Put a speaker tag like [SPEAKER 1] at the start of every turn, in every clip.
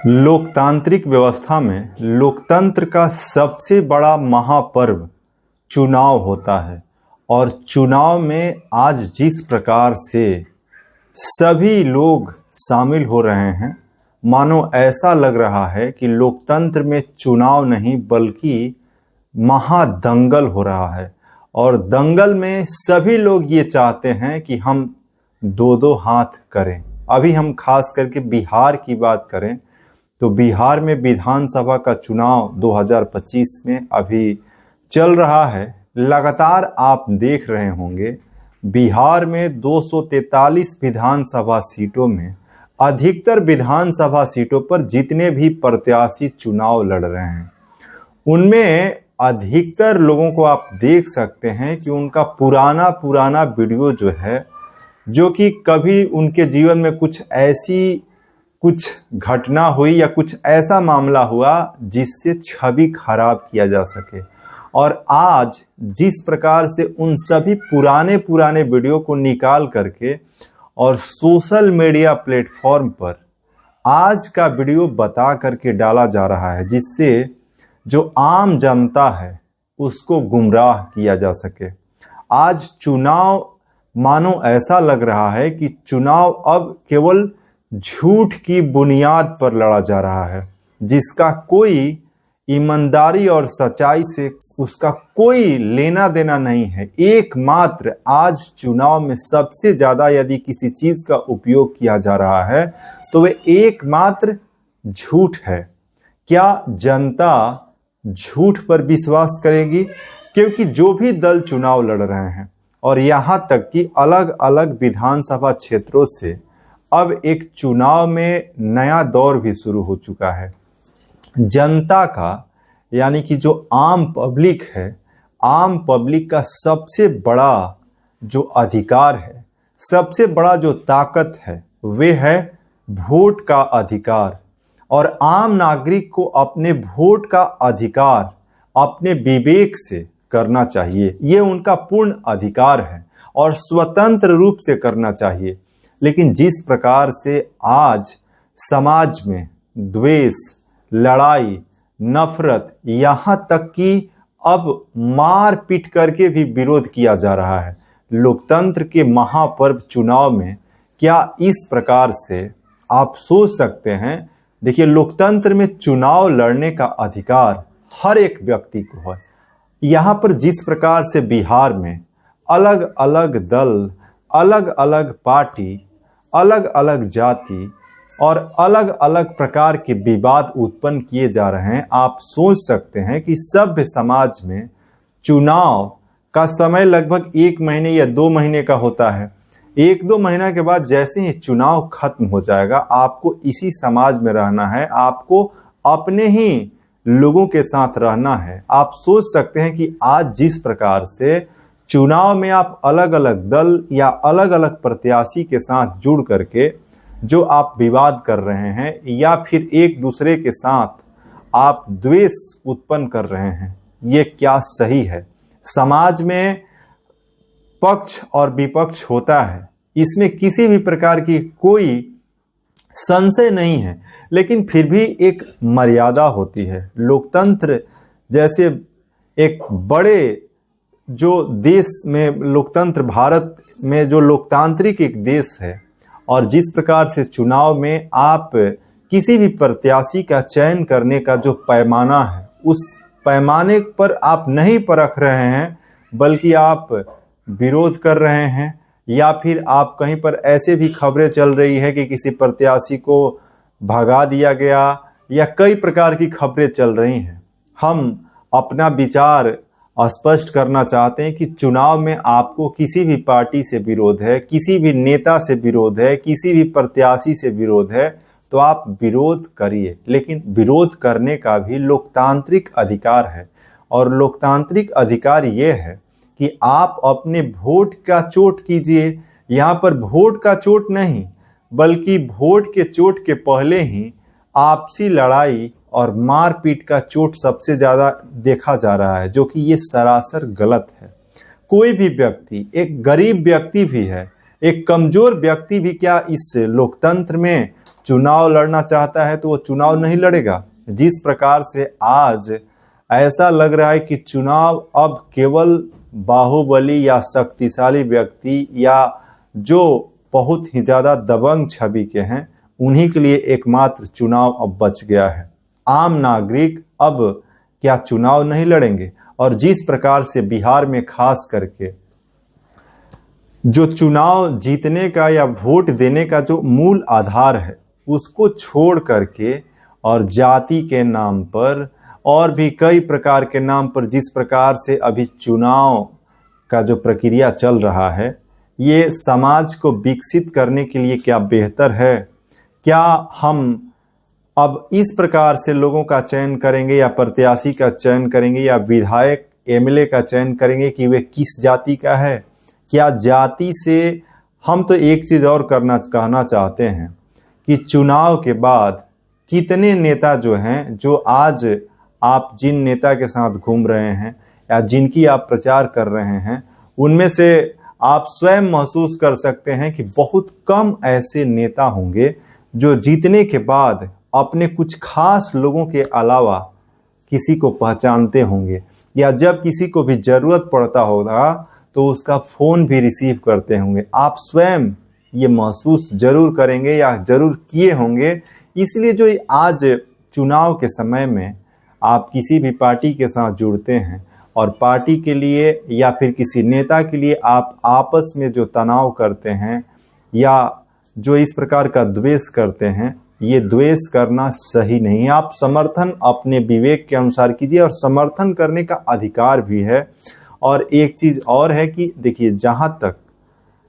[SPEAKER 1] लोकतांत्रिक व्यवस्था में लोकतंत्र का सबसे बड़ा महापर्व चुनाव होता है और चुनाव में आज जिस प्रकार से सभी लोग शामिल हो रहे हैं, मानो ऐसा लग रहा है कि लोकतंत्र में चुनाव नहीं बल्कि महादंगल हो रहा है। और दंगल में सभी लोग ये चाहते हैं कि हम दो दो हाथ करें। अभी हम खास करके बिहार की बात करें तो बिहार में विधानसभा का चुनाव 2025 में अभी चल रहा है। लगातार आप देख रहे होंगे बिहार में 243 विधानसभा सीटों में अधिकतर विधानसभा सीटों पर जितने भी प्रत्याशी चुनाव लड़ रहे हैं उनमें अधिकतर लोगों को आप देख सकते हैं कि उनका पुराना वीडियो जो है, जो कि कभी उनके जीवन में कुछ घटना हुई या कुछ ऐसा मामला हुआ जिससे छवि खराब किया जा सके। और आज जिस प्रकार से उन सभी पुराने वीडियो को निकाल करके और सोशल मीडिया प्लेटफॉर्म पर आज का वीडियो बता करके डाला जा रहा है, जिससे जो आम जनता है उसको गुमराह किया जा सके। आज चुनाव मानो ऐसा लग रहा है कि चुनाव अब केवल झूठ की बुनियाद पर लड़ा जा रहा है, जिसका कोई ईमानदारी और सच्चाई से उसका कोई लेना देना नहीं है। एकमात्र आज चुनाव में सबसे ज्यादा यदि किसी चीज का उपयोग किया जा रहा है तो वह एकमात्र झूठ है। क्या जनता झूठ पर विश्वास करेगी? क्योंकि जो भी दल चुनाव लड़ रहे हैं और यहाँ तक कि अलग अलग विधानसभा क्षेत्रों से अब एक चुनाव में नया दौर भी शुरू हो चुका है। जनता का यानी कि जो आम पब्लिक है, आम पब्लिक का सबसे बड़ा जो अधिकार है, सबसे बड़ा जो ताकत है, वे है वोट का अधिकार। और आम नागरिक को अपने वोट का अधिकार अपने विवेक से करना चाहिए। ये उनका पूर्ण अधिकार है और स्वतंत्र रूप से करना चाहिए। लेकिन जिस प्रकार से आज समाज में द्वेष, लड़ाई, नफरत, यहाँ तक कि अब मार पीट करके भी विरोध किया जा रहा है लोकतंत्र के महापर्व चुनाव में, क्या इस प्रकार से आप सोच सकते हैं? देखिए, लोकतंत्र में चुनाव लड़ने का अधिकार हर एक व्यक्ति को है। यहाँ पर जिस प्रकार से बिहार में अलग अलग दल, अलग अलग पार्टी, अलग अलग जाति और अलग अलग प्रकार के विवाद उत्पन्न किए जा रहे हैं, आप सोच सकते हैं कि सभ्य समाज में चुनाव का समय लगभग 1 महीने या 2 महीने का होता है। 1-2 महीना के बाद जैसे ही चुनाव खत्म हो जाएगा, आपको इसी समाज में रहना है, आपको अपने ही लोगों के साथ रहना है। आप सोच सकते हैं कि आज जिस प्रकार से चुनाव में आप अलग अलग दल या अलग अलग प्रत्याशी के साथ जुड़ करके जो आप विवाद कर रहे हैं या फिर एक दूसरे के साथ आप द्वेष उत्पन्न कर रहे हैं, ये क्या सही है? समाज में पक्ष और विपक्ष होता है, इसमें किसी भी प्रकार की कोई संशय नहीं है, लेकिन फिर भी एक मर्यादा होती है। लोकतंत्र जैसे एक बड़े जो देश में लोकतंत्र, भारत में जो लोकतांत्रिक एक देश है, और जिस प्रकार से चुनाव में आप किसी भी प्रत्याशी का चयन करने का जो पैमाना है, उस पैमाने पर आप नहीं परख रहे हैं बल्कि आप विरोध कर रहे हैं, या फिर आप कहीं पर ऐसे भी खबरें चल रही है कि किसी प्रत्याशी को भगा दिया गया, या कई प्रकार की खबरें चल रही हैं। हम अपना विचार स्पष्ट करना चाहते हैं कि चुनाव में आपको किसी भी पार्टी से विरोध है, किसी भी नेता से विरोध है, किसी भी प्रत्याशी से विरोध है, तो आप विरोध करिए, लेकिन विरोध करने का भी लोकतांत्रिक अधिकार है। और लोकतांत्रिक अधिकार ये है कि आप अपने वोट का चोट कीजिए। यहाँ पर वोट का चोट नहीं बल्कि वोट के चोट के पहले ही आपसी लड़ाई और मारपीट का चोट सबसे ज़्यादा देखा जा रहा है, जो कि ये सरासर गलत है। कोई भी व्यक्ति, एक गरीब व्यक्ति भी है, एक कमज़ोर व्यक्ति भी क्या इस लोकतंत्र में चुनाव लड़ना चाहता है तो वो चुनाव नहीं लड़ेगा। जिस प्रकार से आज ऐसा लग रहा है कि चुनाव अब केवल बाहुबली या शक्तिशाली व्यक्ति या जो बहुत ही ज़्यादा दबंग छवि के हैं उन्हीं के लिए एकमात्र चुनाव अब बच गया है। आम नागरिक अब क्या चुनाव नहीं लड़ेंगे? और जिस प्रकार से बिहार में खास करके जो चुनाव जीतने का या वोट देने का जो मूल आधार है उसको छोड़ करके और जाति के नाम पर और भी कई प्रकार के नाम पर जिस प्रकार से अभी चुनाव का जो प्रक्रिया चल रहा है, ये समाज को विकसित करने के लिए क्या बेहतर है? क्या हम अब इस प्रकार से लोगों का चयन करेंगे या प्रत्याशी का चयन करेंगे या विधायक एमएलए का चयन करेंगे कि वे किस जाति का है? क्या जाति से हम तो एक चीज़ और कहना चाहते हैं कि चुनाव के बाद कितने नेता जो हैं, जो आज आप जिन नेता के साथ घूम रहे हैं या जिनकी आप प्रचार कर रहे हैं, उनमें से आप स्वयं महसूस कर सकते हैं कि बहुत कम ऐसे नेता होंगे जो जीतने के बाद अपने कुछ खास लोगों के अलावा किसी को पहचानते होंगे या जब किसी को भी ज़रूरत पड़ता होगा तो उसका फ़ोन भी रिसीव करते होंगे। आप स्वयं ये महसूस जरूर करेंगे या ज़रूर किए होंगे। इसलिए जो आज चुनाव के समय में आप किसी भी पार्टी के साथ जुड़ते हैं और पार्टी के लिए या फिर किसी नेता के लिए आप आपस में जो तनाव करते हैं या जो इस प्रकार का द्वेष करते हैं, ये द्वेष करना सही नहीं है। आप समर्थन अपने विवेक के अनुसार कीजिए और समर्थन करने का अधिकार भी है। और एक चीज़ और है कि देखिए, जहाँ तक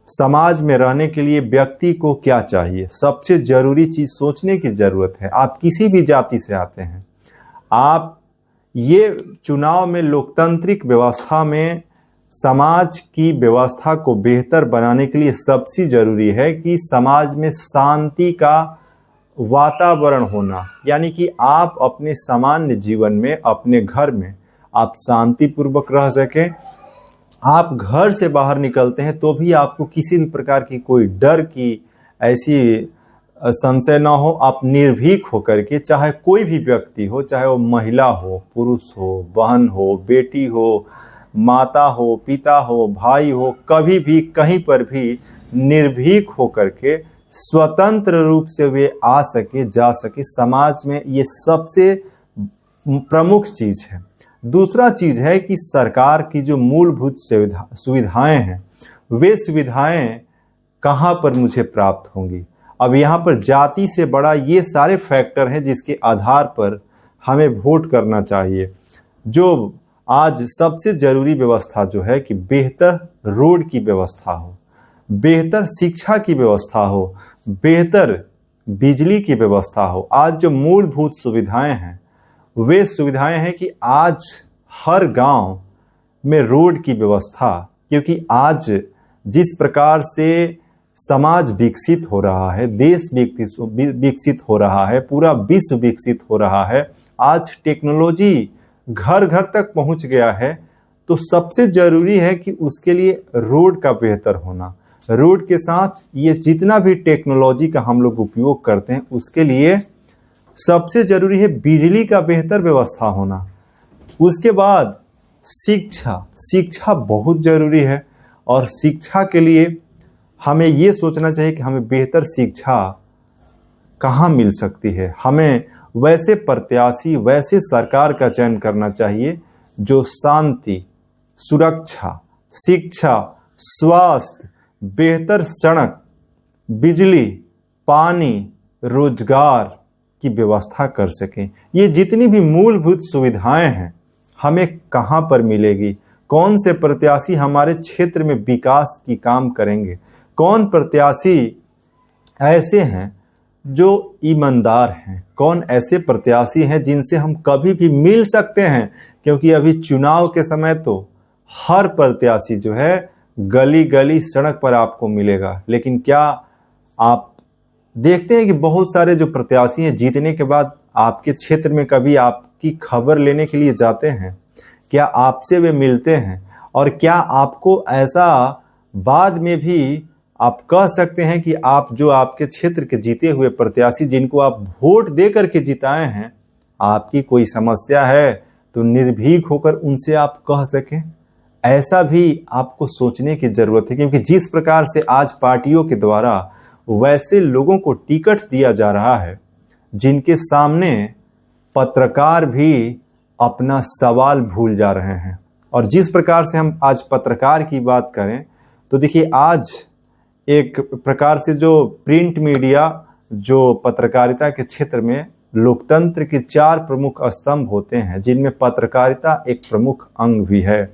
[SPEAKER 1] समाज में रहने के लिए व्यक्ति को क्या चाहिए, सबसे ज़रूरी चीज़ सोचने की ज़रूरत है। आप किसी भी जाति से आते हैं, आप ये चुनाव में लोकतांत्रिक व्यवस्था में समाज की व्यवस्था को बेहतर बनाने के लिए सबसे ज़रूरी है कि समाज में शांति का वातावरण होना, यानी कि आप अपने सामान्य जीवन में अपने घर में आप शांतिपूर्वक रह सकें। आप घर से बाहर निकलते हैं तो भी आपको किसी भी प्रकार की कोई डर की ऐसी संशय ना हो। आप निर्भीक होकर के, चाहे कोई भी व्यक्ति हो, चाहे वो महिला हो, पुरुष हो, बहन हो, बेटी हो, माता हो, पिता हो, भाई हो, कभी भी कहीं पर भी निर्भीक होकर के स्वतंत्र रूप से वे आ सके, जा सके। समाज में ये सबसे प्रमुख चीज़ है। दूसरा चीज़ है कि सरकार की जो मूलभूत सुविधाएं हैं, वे सुविधाएं कहाँ पर मुझे प्राप्त होंगी। अब यहाँ पर जाति से बड़ा ये सारे फैक्टर हैं जिसके आधार पर हमें वोट करना चाहिए। जो आज सबसे ज़रूरी व्यवस्था जो है कि बेहतर रोड की व्यवस्था हो, बेहतर शिक्षा की व्यवस्था हो, बेहतर बिजली की व्यवस्था हो। आज जो मूलभूत सुविधाएं हैं वे सुविधाएं हैं कि आज हर गांव में रोड की व्यवस्था, क्योंकि आज जिस प्रकार से समाज विकसित हो रहा है, देश विकसित हो रहा है, पूरा विश्व विकसित हो रहा है, आज टेक्नोलॉजी घर घर तक पहुंच गया है, तो सबसे ज़रूरी है कि उसके लिए रोड का बेहतर होना। रोड के साथ ये जितना भी टेक्नोलॉजी का हम लोग उपयोग करते हैं उसके लिए सबसे ज़रूरी है बिजली का बेहतर व्यवस्था होना। उसके बाद शिक्षा बहुत ज़रूरी है और शिक्षा के लिए हमें ये सोचना चाहिए कि हमें बेहतर शिक्षा कहाँ मिल सकती है। हमें वैसे प्रत्याशी, वैसे सरकार का चयन करना चाहिए जो शांति, सुरक्षा, शिक्षा, स्वास्थ्य, बेहतर सड़क, बिजली, पानी, रोजगार की व्यवस्था कर सकें। ये जितनी भी मूलभूत सुविधाएं हैं हमें कहाँ पर मिलेगी, कौन से प्रत्याशी हमारे क्षेत्र में विकास की काम करेंगे, कौन प्रत्याशी ऐसे हैं जो ईमानदार हैं, कौन ऐसे प्रत्याशी हैं जिनसे हम कभी भी मिल सकते हैं। क्योंकि अभी चुनाव के समय तो हर प्रत्याशी जो है गली गली सड़क पर आपको मिलेगा, लेकिन क्या आप देखते हैं कि बहुत सारे जो प्रत्याशी हैं जीतने के बाद आपके क्षेत्र में कभी आपकी खबर लेने के लिए जाते हैं? क्या आपसे वे मिलते हैं? और क्या आपको ऐसा बाद में भी आप कह सकते हैं कि आप जो आपके क्षेत्र के जीते हुए प्रत्याशी जिनको आप वोट दे करके जिताए हैं, आपकी कोई समस्या है तो निर्भीक होकर उनसे आप कह सकें। ऐसा भी आपको सोचने की जरूरत है, क्योंकि जिस प्रकार से आज पार्टियों के द्वारा वैसे लोगों को टिकट दिया जा रहा है जिनके सामने पत्रकार भी अपना सवाल भूल जा रहे हैं। और जिस प्रकार से हम आज पत्रकार की बात करें तो देखिए, आज एक प्रकार से जो प्रिंट मीडिया, जो पत्रकारिता के क्षेत्र में लोकतंत्र के 4 प्रमुख स्तंभ होते हैं, जिनमें पत्रकारिता एक प्रमुख अंग भी है।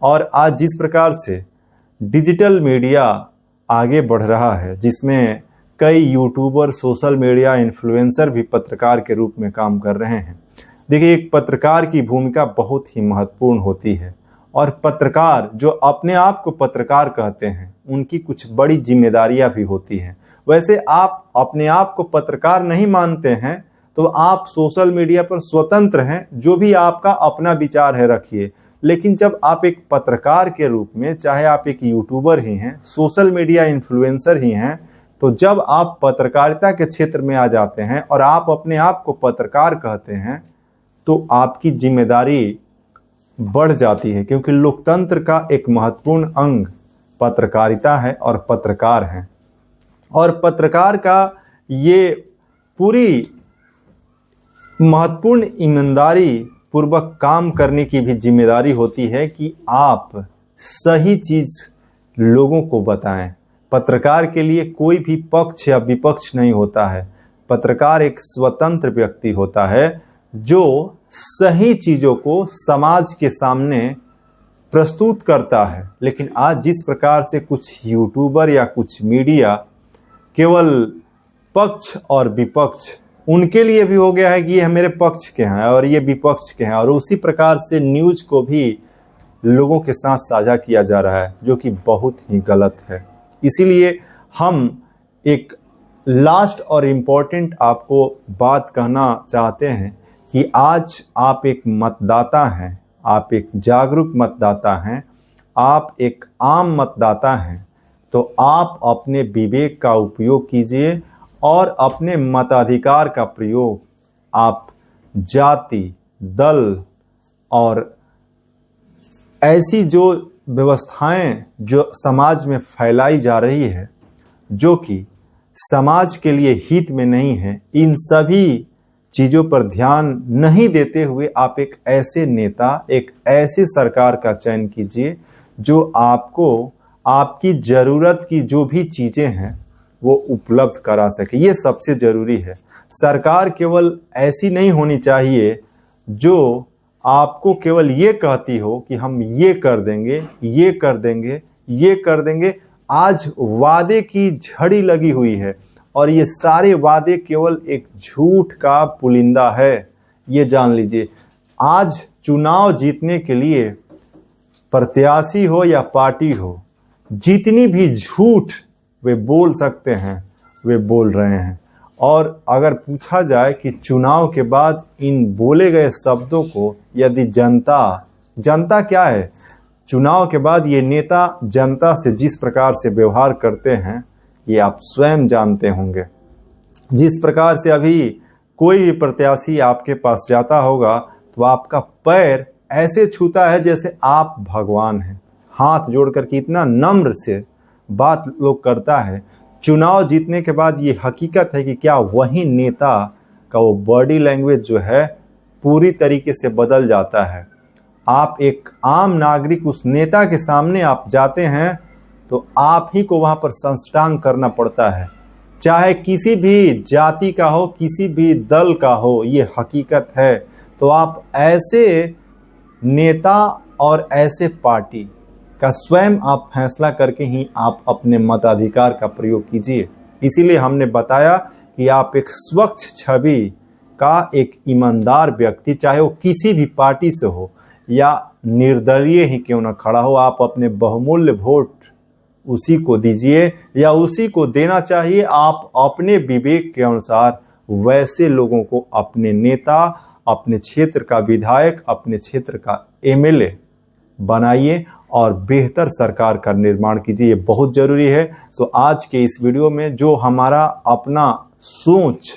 [SPEAKER 1] और आज जिस प्रकार से डिजिटल मीडिया आगे बढ़ रहा है, जिसमें कई यूट्यूबर, सोशल मीडिया इन्फ्लुएंसर भी पत्रकार के रूप में काम कर रहे हैं। देखिए, एक पत्रकार की भूमिका बहुत ही महत्वपूर्ण होती है, और पत्रकार जो अपने आप को पत्रकार कहते हैं, उनकी कुछ बड़ी जिम्मेदारियां भी होती हैं। वैसे आप अपने आप को पत्रकार नहीं मानते हैं तो आप सोशल मीडिया पर स्वतंत्र हैं, जो भी आपका अपना विचार है रखिए। लेकिन जब आप एक पत्रकार के रूप में, चाहे आप एक यूट्यूबर ही हैं, सोशल मीडिया इन्फ्लुएंसर ही हैं, तो जब आप पत्रकारिता के क्षेत्र में आ जाते हैं और आप अपने आप को पत्रकार कहते हैं, तो आपकी जिम्मेदारी बढ़ जाती है, क्योंकि लोकतंत्र का एक महत्वपूर्ण अंग पत्रकारिता है और पत्रकार हैं। और पत्रकार का ये पूरी महत्वपूर्ण ईमानदारी पूर्वक काम करने की भी जिम्मेदारी होती है कि आप सही चीज लोगों को बताएं। पत्रकार के लिए कोई भी पक्ष या विपक्ष नहीं होता है। पत्रकार एक स्वतंत्र व्यक्ति होता है जो सही चीजों को समाज के सामने प्रस्तुत करता है। लेकिन आज जिस प्रकार से कुछ यूट्यूबर या कुछ मीडिया केवल पक्ष और विपक्ष, उनके लिए भी हो गया है कि ये मेरे पक्ष के हैं और ये विपक्ष के हैं, और उसी प्रकार से न्यूज को भी लोगों के साथ साझा किया जा रहा है, जो कि बहुत ही गलत है। इसीलिए हम एक लास्ट और इम्पोर्टेंट आपको बात कहना चाहते हैं कि आज आप एक मतदाता हैं, आप एक जागरूक मतदाता हैं, आप एक आम मतदाता हैं, तो आप अपने विवेक का उपयोग कीजिए और अपने मताधिकार का प्रयोग आप जाति, दल और ऐसी जो व्यवस्थाएं जो समाज में फैलाई जा रही है, जो कि समाज के लिए हित में नहीं है, इन सभी चीज़ों पर ध्यान नहीं देते हुए आप एक ऐसे नेता, एक ऐसे सरकार का चयन कीजिए जो आपको आपकी ज़रूरत की जो भी चीज़ें हैं वो उपलब्ध करा सके। ये सबसे ज़रूरी है। सरकार केवल ऐसी नहीं होनी चाहिए जो आपको केवल ये कहती हो कि हम ये कर देंगे, ये कर देंगे, ये कर देंगे। आज वादे की झड़ी लगी हुई है और ये सारे वादे केवल एक झूठ का पुलिंदा है, ये जान लीजिए। आज चुनाव जीतने के लिए प्रत्याशी हो या पार्टी हो, जितनी भी झूठ वे बोल सकते हैं वे बोल रहे हैं। और अगर पूछा जाए कि चुनाव के बाद इन बोले गए शब्दों को यदि जनता क्या है, चुनाव के बाद ये नेता जनता से जिस प्रकार से व्यवहार करते हैं ये आप स्वयं जानते होंगे। जिस प्रकार से अभी कोई भी प्रत्याशी आपके पास जाता होगा तो आपका पैर ऐसे छूता है जैसे आप भगवान हैं, हाथ जोड़कर के इतना नम्र से बात लोग करता है। चुनाव जीतने के बाद ये हकीकत है कि क्या वही नेता का वो बॉडी लैंग्वेज जो है पूरी तरीके से बदल जाता है। आप एक आम नागरिक उस नेता के सामने आप जाते हैं तो आप ही को वहाँ पर संस्टांग करना पड़ता है, चाहे किसी भी जाति का हो, किसी भी दल का हो, ये हकीकत है। तो आप ऐसे नेता और ऐसे पार्टी का स्वयं आप फैसला करके ही आप अपने मताधिकार का प्रयोग कीजिए। इसीलिए हमने बताया कि आप एक स्वच्छ छवि का एक ईमानदार व्यक्ति, चाहे वो किसी भी पार्टी से हो या निर्दलीय ही क्यों ना खड़ा हो, आप अपने बहुमूल्य वोट उसी को दीजिए या उसी को देना चाहिए। आप अपने विवेक के अनुसार वैसे लोगों को अपने नेता, अपने क्षेत्र का विधायक, अपने क्षेत्र का एमएलए बनाइए और बेहतर सरकार का निर्माण कीजिए, ये बहुत ज़रूरी है। तो आज के इस वीडियो में जो हमारा अपना सोच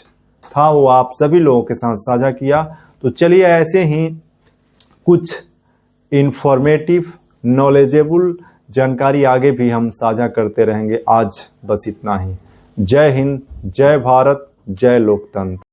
[SPEAKER 1] था वो आप सभी लोगों के साथ साझा किया। तो चलिए ऐसे ही कुछ इन्फॉर्मेटिव नॉलेजेबल जानकारी आगे भी हम साझा करते रहेंगे। आज बस इतना ही। जय हिंद, जय भारत, जय लोकतंत्र।